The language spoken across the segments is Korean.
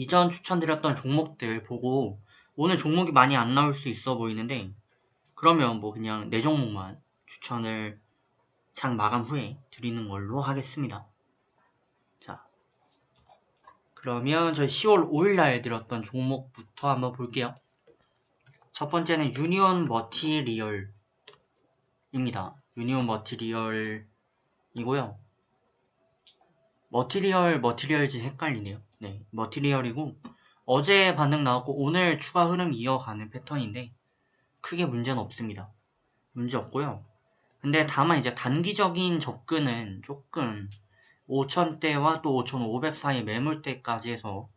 이전 추천드렸던 종목들 보고 오늘 종목이 많이 안 나올 수 있어 보이는데 그러면 뭐 그냥 4종목만 추천을 장 마감 후에 드리는 걸로 하겠습니다. 자, 그러면 저희 10월 5일날 드렸던 종목부터 한번 볼게요. 첫 번째는 유니온 머티리얼입니다. 유니온 머티리얼이고요. 머티리얼즈 헷갈리네요. 네, 머티리얼이고 어제 반등 나왔고 오늘 추가 흐름 이어가는 패턴인데 크게 문제는 없습니다. 문제 없고요. 근데 다만 이제 단기적인 접근은 조금 5,000대와 또 5,500 사이 매물대까지 해서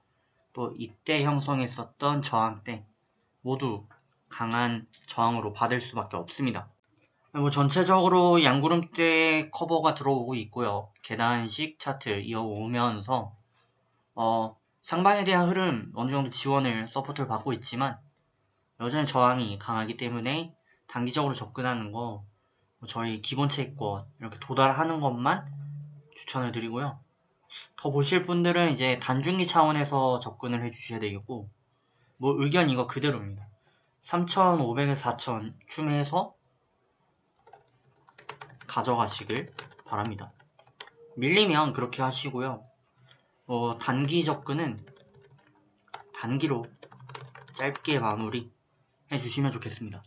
또 이때 형성했었던 저항대 모두 강한 저항으로 받을 수밖에 없습니다. 뭐 전체적으로 양구름대 커버가 들어오고 있고요. 계단식 차트 이어오면서 상방에 대한 흐름 어느 정도 지원을 서포트를 받고 있지만 여전히 저항이 강하기 때문에 단기적으로 접근하는 거 저희 기본 채권 이렇게 도달하는 것만 추천을 드리고요. 더 보실 분들은 이제 단중기 차원에서 접근을 해주셔야 되겠고 뭐 의견 이거 그대로입니다. 3,500에서 4,000 춤에서 가져가시길 바랍니다. 밀리면 그렇게 하시고요. 단기 접근은 단기로 짧게 마무리 해주시면 좋겠습니다.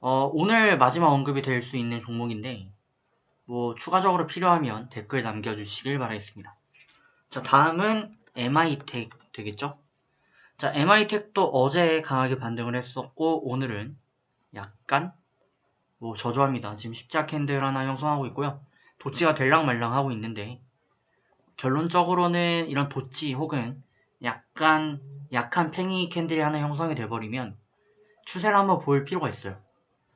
오늘 마지막 언급이 될 수 있는 종목인데 뭐 추가적으로 필요하면 댓글 남겨주시길 바라겠습니다. 자, 다음은 MI텍 되겠죠? 자, MI텍도 어제 강하게 반등을 했었고 오늘은 약간 뭐 저조합니다. 지금 십자 캔들 하나 형성하고 있고요. 도치가 될랑말랑 하고 있는데 결론적으로는 이런 도치 혹은 약간 약한 팽이 캔들이 하나 형성이 돼버리면 추세를 한번 볼 필요가 있어요.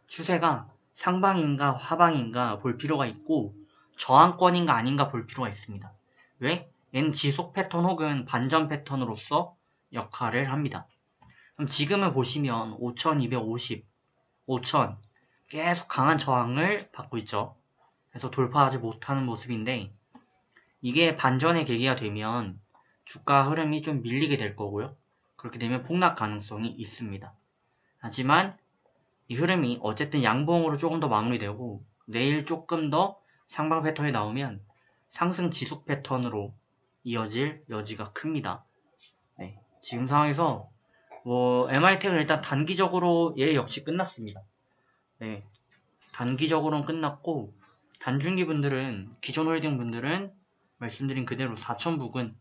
추세가 상방인가 하방인가 볼 필요가 있고 저항권인가 아닌가 볼 필요가 있습니다. 왜? 얘는 지속 패턴 혹은 반전 패턴으로서 역할을 합니다. 그럼 지금은 보시면 5250, 5000 계속 강한 저항을 받고 있죠. 그래서 돌파하지 못하는 모습인데 이게 반전의 계기가 되면 주가 흐름이 좀 밀리게 될 거고요. 그렇게 되면 폭락 가능성이 있습니다. 하지만 이 흐름이 어쨌든 양봉으로 조금 더 마무리되고 내일 조금 더 상방 패턴이 나오면 상승 지속 패턴으로 이어질 여지가 큽니다. 네, 지금 상황에서 MI텍은 일단 단기적으로 얘 역시 끝났습니다. 네, 단기적으로는 끝났고 단중기 분들은 기존 홀딩 분들은 말씀드린 그대로 4,000 부근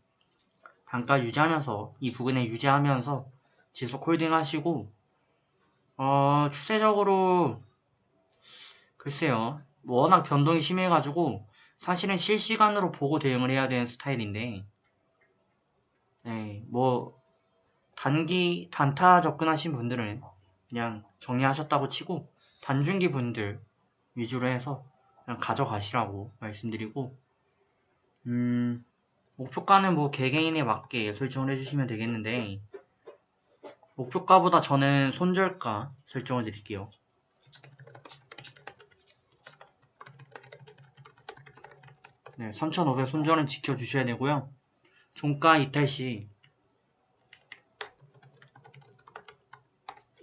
단가 유지하면서 이 부근에 유지하면서 지속 홀딩 하시고 추세적으로 글쎄요 워낙 변동이 심해가지고 사실은 실시간으로 보고 대응을 해야 되는 스타일인데 네, 뭐 단기 단타 접근하신 분들은 그냥 정리하셨다고 치고 단중기 분들 위주로 해서 그냥 가져가시라고 말씀드리고 목표가는 뭐 개개인에 맞게 설정을 해주시면 되겠는데 목표가보다 저는 손절가 설정을 드릴게요. 네, 3,500 손절은 지켜주셔야 되고요. 종가 이탈 시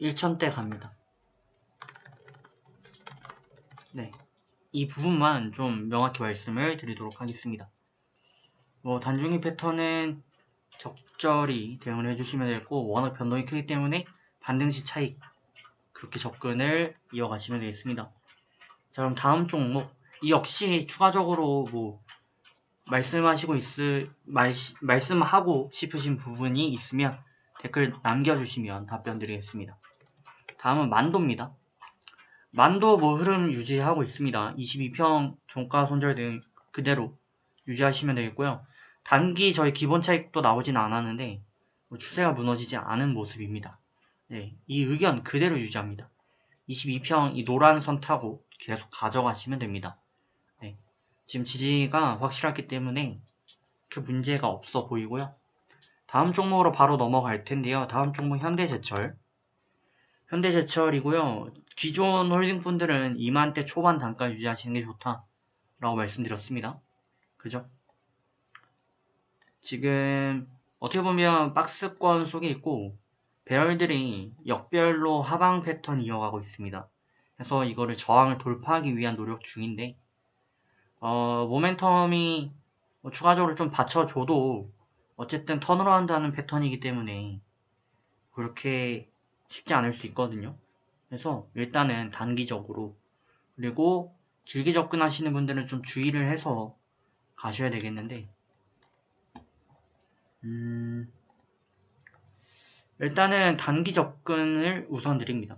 1,000대 갑니다. 네, 이 부분만 좀 명확히 말씀을 드리도록 하겠습니다. 단중기 패턴은 적절히 대응을 해주시면 되겠고 워낙 변동이 크기 때문에 반등시 차익 그렇게 접근을 이어가시면 되겠습니다. 자, 그럼 다음 종목 이 역시 추가적으로 말씀하고 싶으신 부분이 있으면 댓글 남겨주시면 답변 드리겠습니다. 다음은 만도입니다. 만도 흐름 유지하고 있습니다. 22평 종가 손절 등 그대로 유지하시면 되겠고요. 단기 저희 기본 차익도 나오진 않았는데 추세가 무너지지 않은 모습입니다. 네, 이 의견 그대로 유지합니다. 22평 이 노란 선 타고 계속 가져가시면 됩니다. 네, 지금 지지가 확실하기 때문에 그 문제가 없어 보이고요. 다음 종목으로 바로 넘어갈 텐데요. 다음 종목 현대제철이고요. 기존 홀딩분들은 2만대 초반 단가 유지하시는 게 좋다라고 말씀드렸습니다. 그죠? 지금 어떻게 보면 박스권 속에 있고 배열들이 역별로 하방 패턴 이어가고 있습니다. 그래서 이거를 저항을 돌파하기 위한 노력 중인데 모멘텀이 추가적으로 좀 받쳐줘도 어쨌든 턴어라운드 하는 패턴이기 때문에 그렇게 쉽지 않을 수 있거든요. 그래서 일단은 단기적으로, 그리고 길게 접근하시는 분들은 좀 주의를 해서 가셔야 되겠는데 일단은 단기 접근을 우선 드립니다.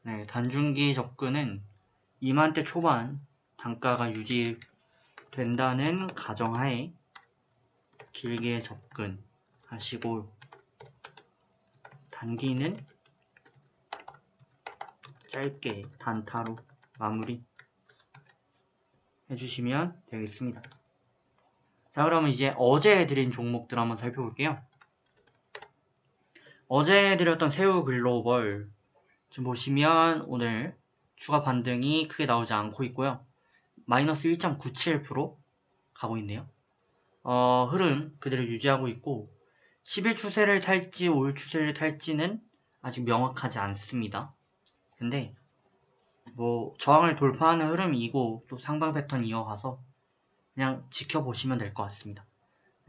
네, 단중기 접근은 2만대 초반 단가가 유지된다는 가정하에 길게 접근하시고 단기는 짧게 단타로 마무리 해주시면 되겠습니다. 자, 그러면 이제 어제 드린 종목들 한번 살펴볼게요. 어제 드렸던 새우 글로벌 지금 보시면 오늘 추가 반등이 크게 나오지 않고 있고요. 마이너스 1.97% 가고 있네요. 흐름 그대로 유지하고 있고 10일 추세를 탈지 5일 추세를 탈지는 아직 명확하지 않습니다. 근데 뭐 저항을 돌파하는 흐름이고 또 상방 패턴 이어가서 그냥 지켜보시면 될 것 같습니다.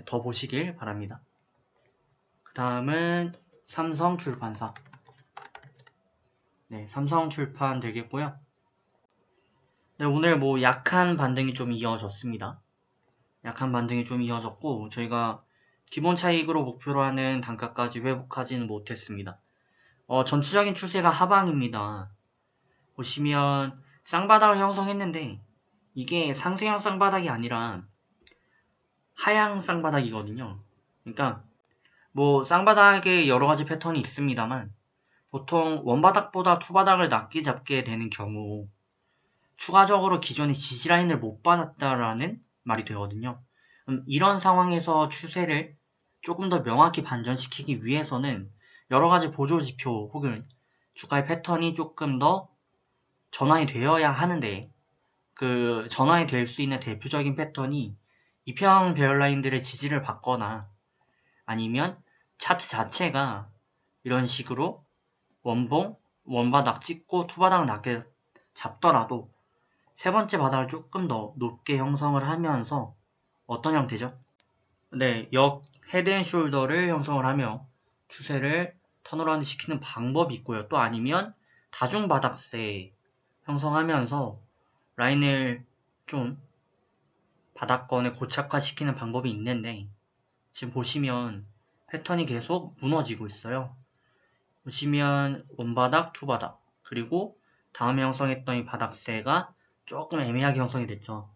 더 보시길 바랍니다. 그 다음은 삼성출판사. 네, 삼성출판 되겠고요. 네, 오늘 뭐 약한 반등이 좀 이어졌습니다. 약한 반등이 좀 이어졌고 저희가 기본 차익으로 목표로 하는 단가까지 회복하지는 못했습니다. 전체적인 추세가 하방입니다. 보시면 쌍바닥을 형성했는데 이게 상승형 쌍바닥이 아니라 하향 쌍바닥이거든요. 그러니까 뭐 쌍바닥에 여러가지 패턴이 있습니다만 보통 원바닥보다 투바닥을 낮게 잡게 되는 경우 추가적으로 기존의 지지라인을 못 받았다라는 말이 되거든요. 이런 상황에서 추세를 조금 더 명확히 반전시키기 위해서는 여러가지 보조지표 혹은 주가의 패턴이 조금 더 전환이 되어야 하는데 그 전환이 될 수 있는 대표적인 패턴이 이평 배열라인들의 지지를 받거나 아니면 차트 자체가 이런 식으로 원봉, 원바닥 찍고 투바닥을 낮게 잡더라도 세 번째 바닥을 조금 더 높게 형성을 하면서 어떤 형태죠? 네, 역 헤드앤숄더를 형성을 하며 추세를 턴어라운드 시키는 방법이 있고요. 또 아니면 다중바닥세 형성하면서 라인을 좀 바닥권에 고착화시키는 방법이 있는데 지금 보시면 패턴이 계속 무너지고 있어요. 보시면 원바닥, 투바닥 그리고 다음에 형성했던 이 바닥세가 조금 애매하게 형성이 됐죠.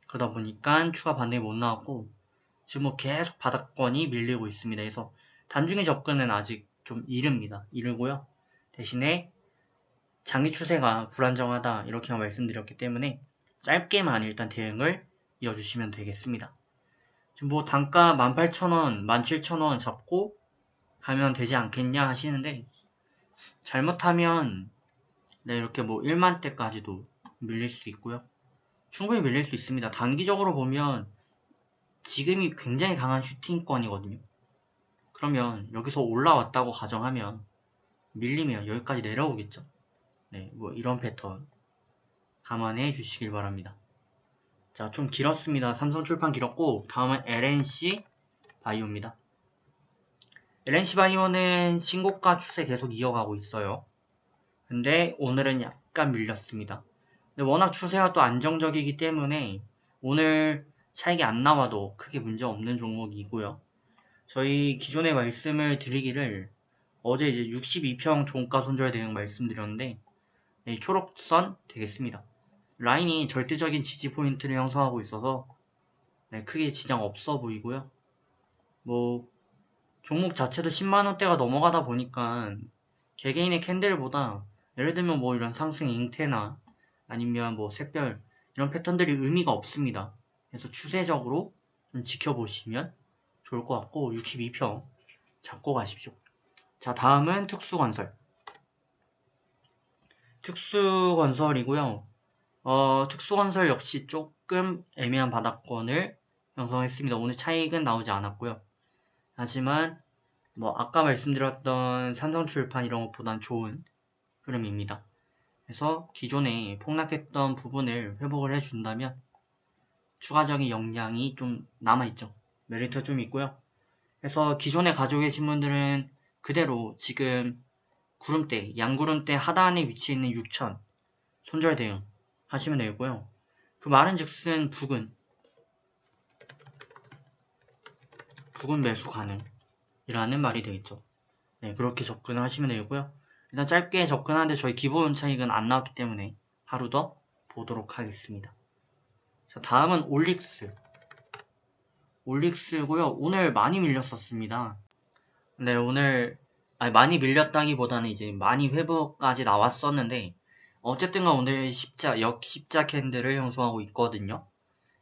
그러다 보니까 추가 반등이 못 나왔고 지금 뭐 계속 바닥권이 밀리고 있습니다. 그래서 단중의 접근은 아직 좀 이르고요. 대신에 장기 추세가 불안정하다 이렇게만 말씀드렸기 때문에 짧게만 일단 대응을 이어주시면 되겠습니다. 지금 뭐 단가 18,000원, 17,000원 잡고 가면 되지 않겠냐 하시는데 잘못하면 네, 이렇게 뭐 1만대까지도 밀릴 수 있고요. 충분히 밀릴 수 있습니다. 단기적으로 보면 지금이 굉장히 강한 슈팅권이거든요. 그러면 여기서 올라왔다고 가정하면 밀리면 여기까지 내려오겠죠. 네, 뭐 이런 패턴 감안해 주시길 바랍니다. 자, 좀 길었습니다. 삼성출판 길었고 다음은 LNC 바이오입니다. LNC 바이오는 신고가 추세 계속 이어가고 있어요. 근데 오늘은 약간 밀렸습니다. 근데 워낙 추세가 또 안정적이기 때문에 오늘 차익이 안 나와도 크게 문제 없는 종목이고요. 저희 기존에 말씀을 드리기를 어제 이제 62평 종가 손절 대응 말씀드렸는데 네, 초록선 되겠습니다. 라인이 절대적인 지지 포인트를 형성하고 있어서 네, 크게 지장 없어 보이고요. 뭐 종목 자체도 10만원대가 넘어가다 보니까 개개인의 캔들보다 예를 들면 뭐 이런 상승 잉태나 아니면 뭐 샛별 이런 패턴들이 의미가 없습니다. 그래서 추세적으로 좀 지켜보시면 좋을 것 같고 62평 잡고 가십시오. 자, 다음은 특수건설. 특수건설이고요. 특수건설 역시 조금 애매한 바닥권을 형성했습니다. 오늘 차익은 나오지 않았고요. 하지만 뭐 아까 말씀드렸던 삼성출판 이런 것보단 좋은 흐름입니다. 그래서 기존에 폭락했던 부분을 회복을 해준다면 추가적인 역량이 좀 남아있죠. 메리트가 좀 있고요. 그래서 기존에 가지고 계신 분들은 그대로 지금 구름대, 양구름대 하단에 위치해 있는 6000 손절 대응 하시면 되고요. 그 말은 즉슨 북은 매수 가능이라는 말이 되겠죠. 네, 그렇게 접근을 하시면 되고요. 일단 짧게 접근하는데 저희 기본 차익은 안 나왔기 때문에 하루 더 보도록 하겠습니다. 자, 다음은 올릭스고요. 오늘 많이 밀렸었습니다. 네, 오늘 많이 밀렸다기보다는 이제 많이 회복까지 나왔었는데 어쨌든 오늘 역십자 캔들을 형성하고 있거든요.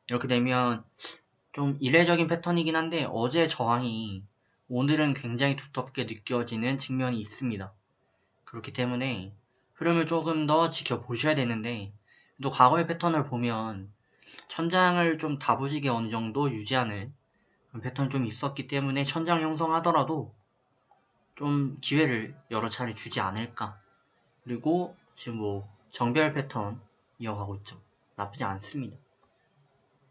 이렇게 되면 좀 이례적인 패턴이긴 한데 어제 저항이 오늘은 굉장히 두텁게 느껴지는 측면이 있습니다. 그렇기 때문에 흐름을 조금 더 지켜보셔야 되는데 또 과거의 패턴을 보면 천장을 좀 다부지게 어느 정도 유지하는 그런 패턴이 좀 있었기 때문에 천장 형성하더라도 좀 기회를 여러 차례 주지 않을까. 그리고 지금 뭐 정별 패턴 이어가고 있죠. 나쁘지 않습니다.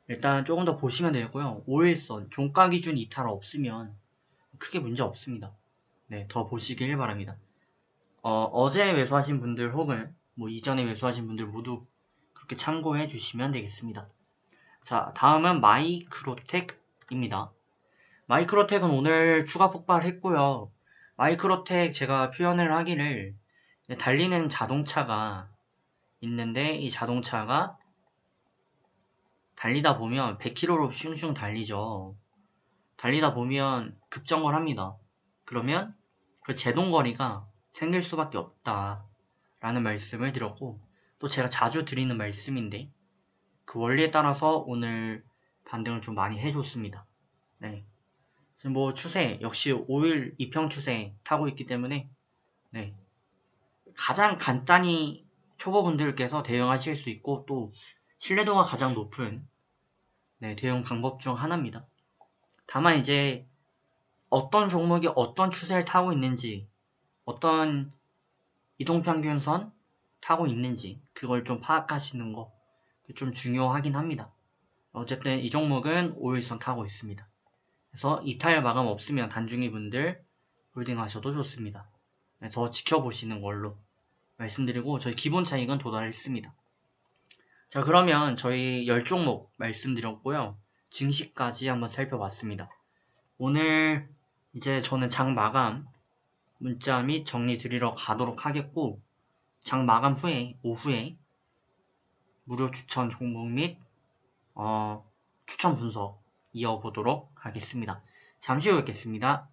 일단 조금 더 보시면 되고요. 5일선 종가 기준 이탈 없으면 크게 문제 없습니다. 네, 더 보시길 바랍니다. 어제 매수하신 분들 혹은 뭐 이전에 매수하신 분들 모두 그렇게 참고해 주시면 되겠습니다. 자, 다음은 마이크로텍입니다. 마이크로텍은 오늘 추가 폭발했고요. 마이크로텍 제가 표현을 하기를 달리는 자동차가 있는데 이 자동차가 달리다 보면 100km로 슝슝 달리죠. 달리다 보면 급정거를 합니다. 그러면 그 제동거리가 생길 수밖에 없다 라는 말씀을 드렸고 또 제가 자주 드리는 말씀인데 그 원리에 따라서 오늘 반등을 좀 많이 해줬습니다. 네. 지금 뭐 추세 역시 5일 이평 추세 타고 있기 때문에 네. 가장 간단히 초보분들께서 대응하실 수 있고 또 신뢰도가 가장 높은 네, 대응 방법 중 하나입니다. 다만 이제 어떤 종목이 어떤 추세를 타고 있는지 어떤 이동평균선 타고 있는지 그걸 좀 파악하시는 거 좀 중요하긴 합니다. 어쨌든 이 종목은 5일선 타고 있습니다. 그래서 이탈 마감 없으면 단중이 분들 홀딩 하셔도 좋습니다. 더 지켜보시는 걸로 말씀드리고 저희 기본 차익은 도달했습니다. 자, 그러면 저희 10종목 말씀드렸고요. 증시까지 한번 살펴봤습니다. 오늘 이제 저는 장 마감 문자 및 정리 드리러 가도록 하겠고 장 마감 후에 오후에 무료 추천 종목 및 추천 분석 이어보도록 하겠습니다. 잠시 후에 뵙겠습니다.